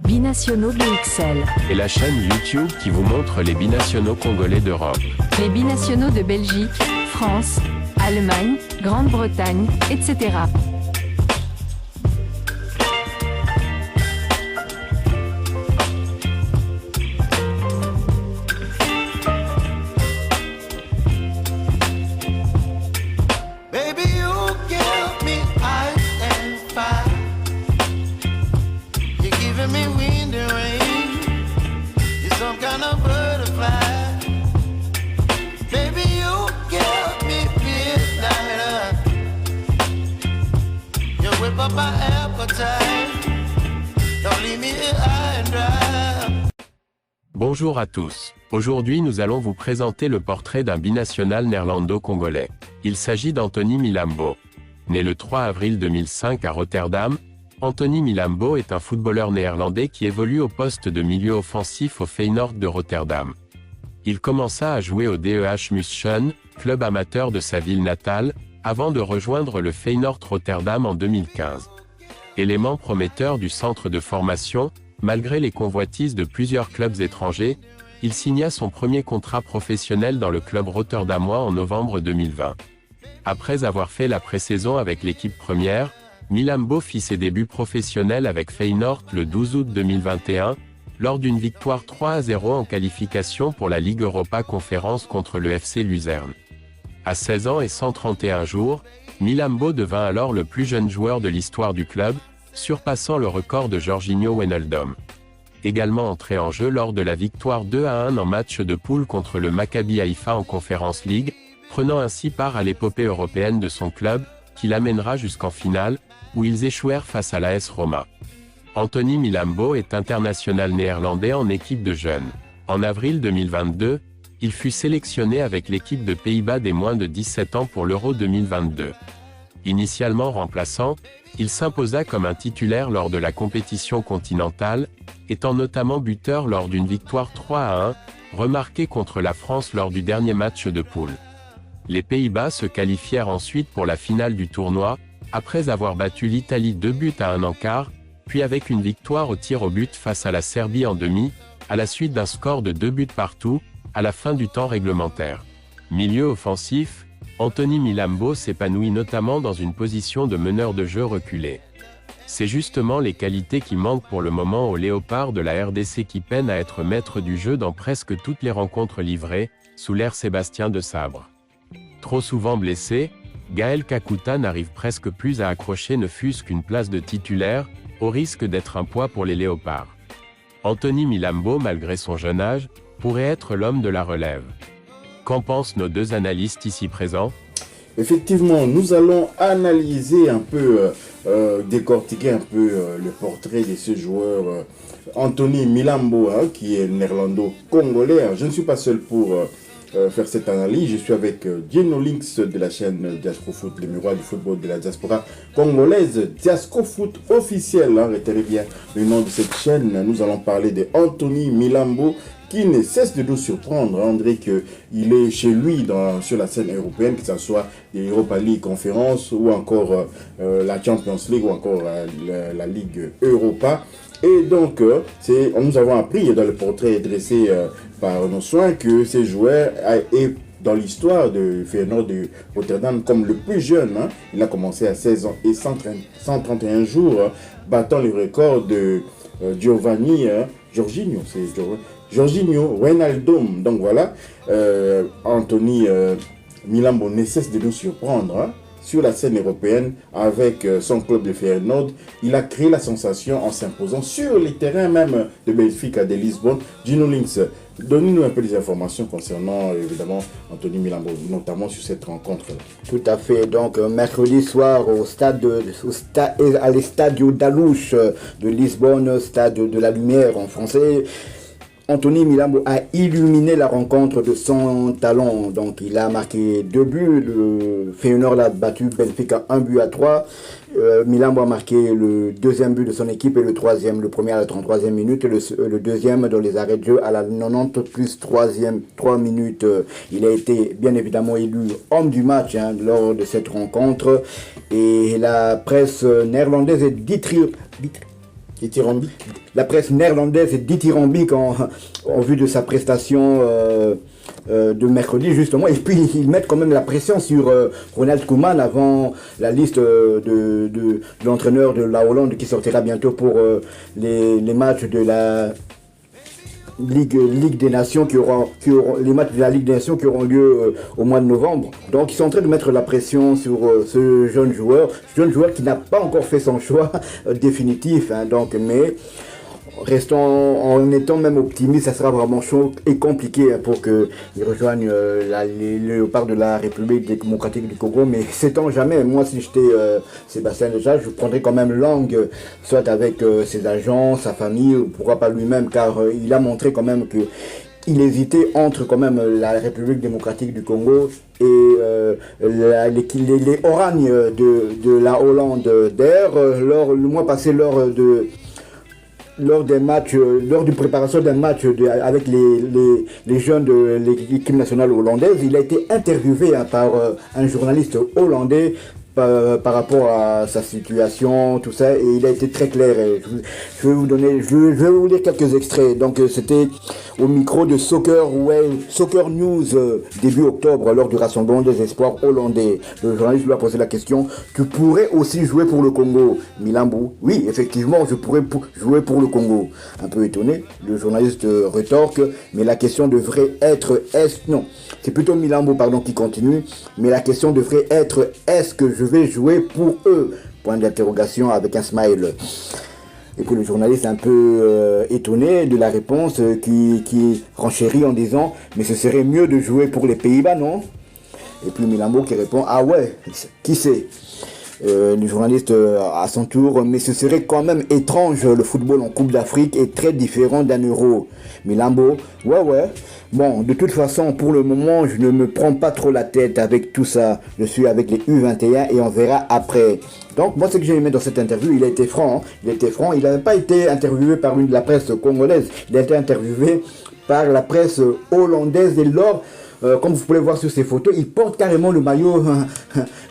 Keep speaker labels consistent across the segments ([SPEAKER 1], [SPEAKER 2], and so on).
[SPEAKER 1] Binationaux BXL.
[SPEAKER 2] Et la chaîne YouTube qui vous montre les binationaux congolais d'Europe.
[SPEAKER 1] Les binationaux de Belgique, France, Allemagne, Grande-Bretagne, etc.
[SPEAKER 2] Bonjour à tous. Aujourd'hui nous allons vous présenter le portrait d'un binational néerlando-congolais. Il s'agit d'Anthony Milambo. Né le 3 avril 2005 à Rotterdam, Anthony Milambo est un footballeur néerlandais qui évolue au poste de milieu offensif au Feyenoord de Rotterdam. Il commença à jouer au DEH München, club amateur de sa ville natale, avant de rejoindre le Feyenoord Rotterdam en 2015. Élément prometteur du centre de formation, malgré les convoitises de plusieurs clubs étrangers, il signa son premier contrat professionnel dans le club rotterdamois en novembre 2020. Après avoir fait la pré-saison avec l'équipe première, Milambo fit ses débuts professionnels avec Feyenoord le 12 août 2021, lors d'une victoire 3-0 en qualification pour la Ligue Europa Conférence contre le FC Luzerne. À 16 ans et 131 jours, Milambo devint alors le plus jeune joueur de l'histoire du club, surpassant le record de Jorginho Wijnaldum. Également entré en jeu lors de la victoire 2-1 en match de poule contre le Maccabi Haïfa en Conference League, prenant ainsi part à l'épopée européenne de son club, qui l'amènera jusqu'en finale, où ils échouèrent face à l'AS Roma. Anthony Milambo est international néerlandais en équipe de jeunes. En avril 2022, il fut sélectionné avec l'équipe de Pays-Bas des moins de 17 ans pour l'Euro 2022. Initialement remplaçant, il s'imposa comme un titulaire lors de la compétition continentale, étant notamment buteur lors d'une victoire 3-1, remarquée contre la France lors du dernier match de poule. Les Pays-Bas se qualifièrent ensuite pour la finale du tournoi, après avoir battu l'Italie 2-1 en quart, puis avec une victoire au tir au but face à la Serbie en demi, à la suite d'un score de 2 partout, à la fin du temps réglementaire. Milieu offensif, Anthony Milambo s'épanouit notamment dans une position de meneur de jeu reculé. C'est justement les qualités qui manquent pour le moment aux léopards de la RDC qui peinent à être maître du jeu dans presque toutes les rencontres livrées, sous l'ère Sébastien de Sabre. Trop souvent blessé, Gaël Kakuta n'arrive presque plus à accrocher ne fût-ce qu'une place de titulaire, au risque d'être un poids pour les léopards. Anthony Milambo, malgré son jeune âge, pourrait être l'homme de la relève. Qu'en pensent nos deux analystes ici présents?
[SPEAKER 3] Effectivement, nous allons analyser un peu, décortiquer un peu le portrait de ce joueur Anthony Milambo, qui est néerlando-congolais. Je ne suis pas seul pour faire cette analyse. Je suis avec Gino Links de la chaîne Diasco Foot, le miroir du football de la diaspora congolaise, Diasco Foot officiel. Retenez bien le nom de cette chaîne. Nous allons parler de Anthony Milambo, qui ne cesse de nous surprendre. On dirait qu'il est chez lui sur la scène européenne, que ce soit l'Europa League Conférence ou encore la Champions League ou encore la Ligue Europa. Et donc, nous avons appris dans le portrait dressé par nos soins que ce joueur est dans l'histoire de Feyenoord de Rotterdam comme le plus jeune. Il a commencé à 16 ans et 131 jours, battant le record de Giovanni Jorginho. Jorginho Wijnaldum. Donc voilà, Anthony Milambo ne cesse de nous surprendre sur la scène européenne avec son club de Feyenoord. Il a créé la sensation en s'imposant sur les terrains même de Benfica de Lisbonne. Gino Links, donnez-nous un peu des informations concernant évidemment Anthony Milambo, notamment sur cette rencontre-là.
[SPEAKER 4] Tout à fait. Donc mercredi soir à l'Estadio da Luz de Lisbonne, stade de la lumière en français, Anthony Milambo a illuminé la rencontre de son talent. Donc il a marqué 2 buts. Le Feyenoord a battu Benfica 1-3. Milambo a marqué le deuxième but de son équipe et le premier à la 33e minute et le deuxième dans les arrêts de jeu à la 90 plus 3 minutes. Il a été bien évidemment élu homme du match lors de cette rencontre. Et la presse néerlandaise est
[SPEAKER 3] dithyrambique.
[SPEAKER 4] La presse néerlandaise est dithyrambique en vue de sa prestation de mercredi justement, et puis ils mettent quand même la pression sur Ronald Koeman avant la liste de l'entraîneur de la Hollande qui sortira bientôt pour les matchs de la Ligue des Nations les matchs de la Ligue des Nations qui auront lieu au mois de novembre. Donc ils sont en train de mettre la pression sur ce jeune joueur qui n'a pas encore fait son choix définitif, hein, donc mais restons en étant même optimiste, ça sera vraiment chaud et compliqué pour qu'il rejoigne les léopards de la République démocratique du Congo, mais sait-on jamais. Moi, si j'étais Sébastien déjà, je prendrais quand même langue, soit avec ses agents, sa famille, ou pourquoi pas lui-même, car il a montré quand même que il hésitait entre quand même la République démocratique du Congo et les oragnes de la Hollande d'air. Le mois passé, lors d'une préparation d'un match avec les jeunes de l'équipe nationale hollandaise, il a été interviewé par un journaliste hollandais par rapport à sa situation, tout ça, et il a été très clair. Je vais vous lire quelques extraits. Donc c'était au micro de Soccer News début octobre lors du rassemblement des espoirs hollandais. Le journaliste lui a posé la question: tu pourrais aussi jouer pour le Congo, Milambo? Oui, effectivement, je pourrais jouer pour le Congo. Un peu étonné, le journaliste rétorque: mais la question devrait être non, c'est plutôt Milambo qui continue, mais la question devrait être: est-ce que je vais jouer pour eux? Point d'interrogation avec un smile. Et puis le journaliste un peu étonné de la réponse qui renchérit en disant: mais ce serait mieux de jouer pour les Pays-Bas, non? Et puis Milambo qui répond: ah ouais, qui sait? Le journaliste à son tour: mais ce serait quand même étrange, le football en Coupe d'Afrique est très différent d'un euro. Milambo: ouais. Bon, de toute façon, pour le moment, je ne me prends pas trop la tête avec tout ça. Je suis avec les U21 et on verra après. Donc, moi, ce que j'ai aimé dans cette interview, il a été franc. Il n'avait pas été interviewé par la presse congolaise. Il a été interviewé par la presse hollandaise. Et lors, comme vous pouvez voir sur ces photos, il porte carrément le maillot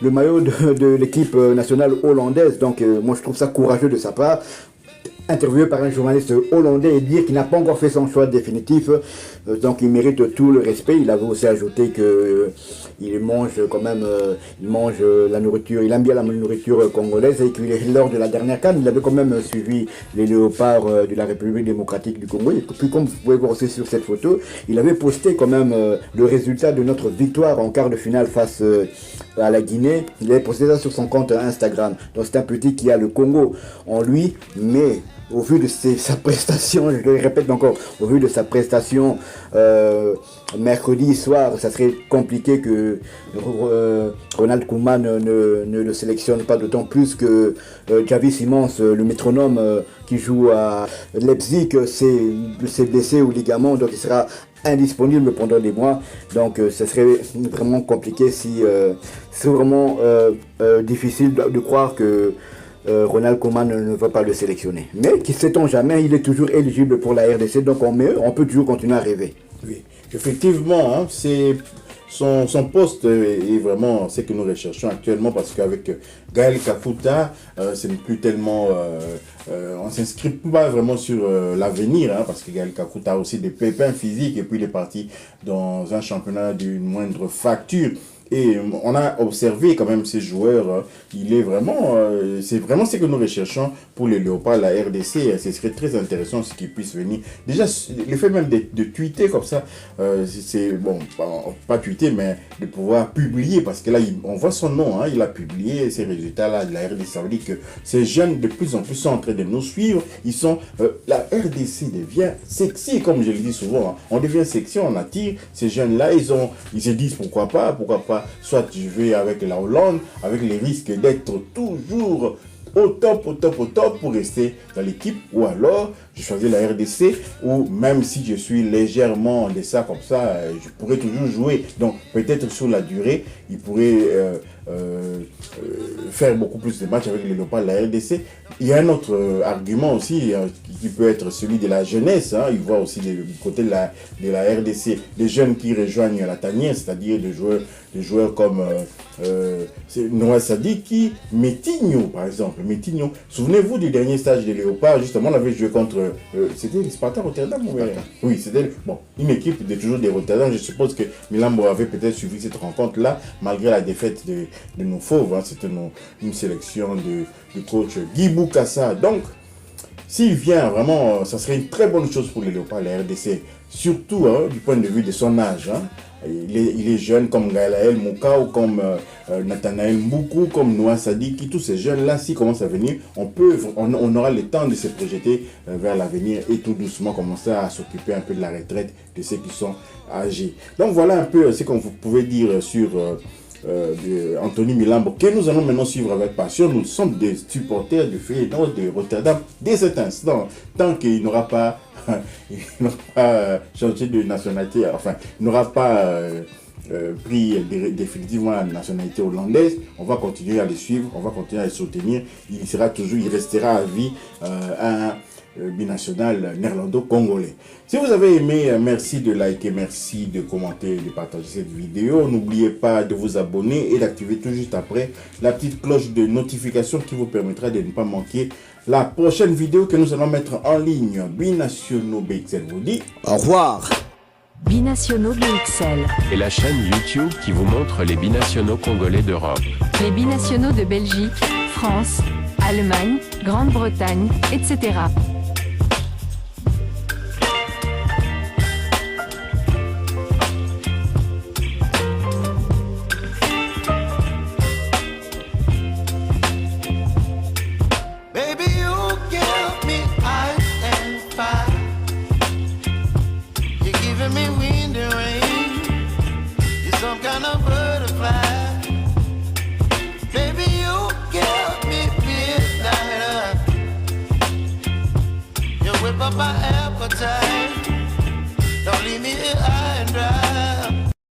[SPEAKER 4] de l'équipe nationale hollandaise. Donc, moi, je trouve ça courageux de sa part. Interviewé par un journaliste hollandais et dire qu'il n'a pas encore fait son choix définitif, donc il mérite tout le respect. Il avait aussi ajouté que il mange quand même, la nourriture, il aime bien la nourriture congolaise, et que lors de la dernière CAN, il avait quand même suivi les léopards de la République démocratique du Congo. Et puis comme vous pouvez voir aussi sur cette photo, il avait posté quand même le résultat de notre victoire en quart de finale face à la Guinée. Il avait posté ça sur son compte Instagram. Donc c'est un petit qui a le Congo en lui, mais au vu de sa prestation, je le répète encore, au vu de sa prestation mercredi soir, ça serait compliqué que Ronald Koeman ne le sélectionne pas, d'autant plus que Xavi Simons, le métronome qui joue à Leipzig, s'est blessé au ligament, donc il sera indisponible pendant des mois. Donc ce serait vraiment compliqué c'est vraiment difficile de croire que Ronald Koeman ne va pas le sélectionner. Mais qui sait-on jamais, il est toujours éligible pour la RDC, donc on peut toujours continuer à rêver.
[SPEAKER 3] Oui, effectivement, hein, c'est son poste est vraiment ce que nous recherchons actuellement, parce qu'avec Gaël Kakuta, ce n'est plus tellement... on ne s'inscrit pas vraiment sur l'avenir, hein, parce que Gaël Kakuta a aussi des pépins physiques, et puis il est parti dans un championnat d'une moindre facture. Et on a observé quand même ces joueurs, il est vraiment, c'est vraiment ce que nous recherchons pour les Léopards, la RDC. Ce serait très intéressant ce qu'ils puissent venir. Déjà, le fait même de tweeter comme ça, c'est bon, pas tweeter, mais de pouvoir publier, parce que là, on voit son nom, hein, il a publié ces résultats-là de la RDC. Ça veut dire que ces jeunes de plus en plus sont en train de nous suivre. Ils sont, la RDC devient sexy, comme je le dis souvent. Hein. On devient sexy, on attire ces jeunes-là. Ils se disent pourquoi pas. Soit je vais avec la Hollande, avec les risques d'être toujours au top pour rester dans l'équipe, ou alors je choisis la RDC, ou même si je suis légèrement en deçà comme ça, je pourrais toujours jouer. Donc peut-être sur la durée, il pourrait faire beaucoup plus de matchs avec les Léopards de la RDC. Il y a un autre argument aussi qui peut être celui de la jeunesse. Hein. Il voit aussi du côté de la RDC des jeunes qui rejoignent la tanière, c'est-à-dire des joueurs comme Noah Sadiki, Metinho par exemple. Metinho, souvenez-vous du dernier stage de Léopard, justement on avait joué contre, c'était le Sparta Rotterdam ou oui, c'était une équipe toujours des Rotterdam. Je suppose que Milambo avait peut-être suivi cette rencontre-là, malgré la défaite de nos fauves. Hein. C'était une sélection du coach Guy Boukassa. Donc, s'il vient vraiment, ça serait une très bonne chose pour les Léopards, la RDC, surtout du point de vue de son âge. Hein. Il est jeune comme Gaël Moukao, comme Nathanaël Mboukou, comme Noah Sadiki. Tous ces jeunes-là, s'ils commencent à venir, on aura le temps de se projeter vers l'avenir et tout doucement commencer à s'occuper un peu de la retraite de ceux qui sont âgés. Donc voilà un peu ce qu'on vous pouvez dire sur Anthony Milambo, que nous allons maintenant suivre avec passion. Nous sommes des supporters de Feyenoord de Rotterdam dès cet instant, tant qu'il n'aura pas changé de nationalité, enfin, il n'aura pas pris définitivement la nationalité hollandaise. On va continuer à les suivre, on va continuer à les soutenir. Il restera à vie un binational néerlando-congolais. Si vous avez aimé, merci de liker, merci de commenter, de partager cette vidéo. N'oubliez pas de vous abonner et d'activer tout juste après la petite cloche de notification qui vous permettra de ne pas manquer la prochaine vidéo que nous allons mettre en ligne. Binationaux BXL vous dit
[SPEAKER 4] au revoir.
[SPEAKER 1] Binationaux BXL.
[SPEAKER 2] Et la chaîne YouTube qui vous montre les binationaux congolais d'Europe.
[SPEAKER 1] Les binationaux de Belgique, France, Allemagne, Grande-Bretagne, etc.
[SPEAKER 5] My appetite, don't leave me here high and dry.